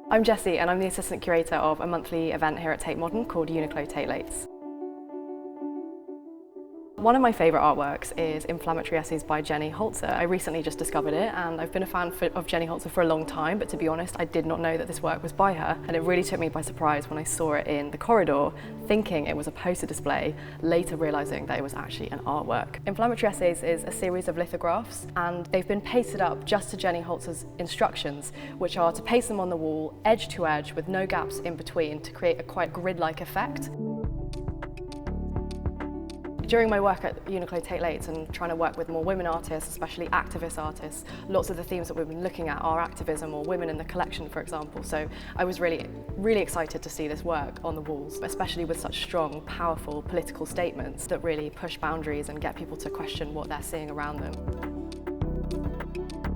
I'm Jessye and I'm the assistant curator of a monthly event here at Tate Modern called Uniqlo Tate Lates. One of my favourite artworks is Inflammatory Essays by Jenny Holzer. I recently just discovered it and I've been a fan of Jenny Holzer for a long time, but to be honest, I did not know that this work was by her, and it really took me by surprise when I saw it in the corridor, thinking it was a poster display, later realising that it was actually an artwork. Inflammatory Essays is a series of lithographs, and they've been pasted up just to Jenny Holzer's instructions, which are to paste them on the wall, edge to edge, with no gaps in between, to create a quite grid-like effect. During my work at Uniqlo Tate Lates and trying to work with more women artists, especially activist artists, lots of the themes that we've been looking at are activism or women in the collection, for example. So I was really excited to see this work on the walls, especially with such strong, powerful political statements that really push boundaries and get people to question what they're seeing around them.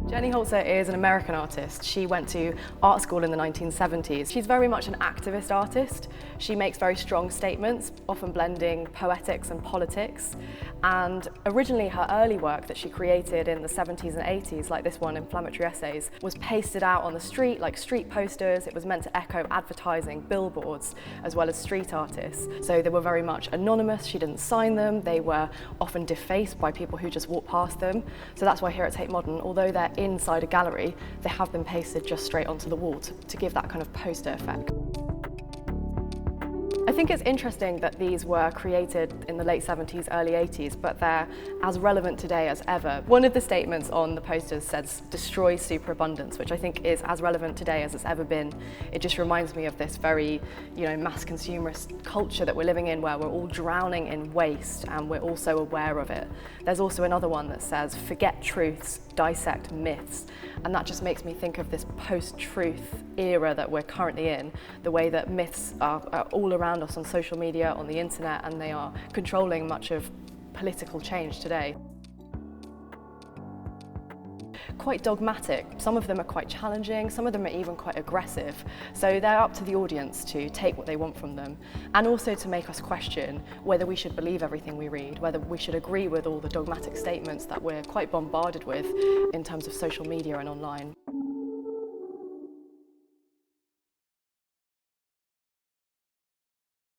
Jenny Holzer is an American artist. She went to art school in the 1970s. She's very much an activist artist. She makes very strong statements, often blending poetics and politics. And originally her early work that she created in the 70s and 80s, like this one, Inflammatory Essays, was pasted out on the street like street posters. It was meant to echo advertising, billboards, as well as street artists. So they were very much anonymous. She didn't sign them. They were often defaced by people who just walked past them. So that's why here at Tate Modern, although they're inside a gallery, they have been pasted just straight onto the wall to give that kind of poster effect. I think it's interesting that these were created in the late 70s, early 80s, but they're as relevant today as ever. One of the statements on the posters says, "Destroy superabundance," which I think is as relevant today as it's ever been. It just reminds me of this very, mass consumerist culture that we're living in, where we're all drowning in waste and we're also aware of it. There's also another one that says, "Forget truths, dissect myths," and that just makes me think of this post-truth era that we're currently in, the way that myths are all around us on social media, on the internet, and they are controlling much of political change today. Quite dogmatic. Some of them are quite challenging, some of them are even quite aggressive. So they're up to the audience to take what they want from them, and also to make us question whether we should believe everything we read, whether we should agree with all the dogmatic statements that we're quite bombarded with in terms of social media and online.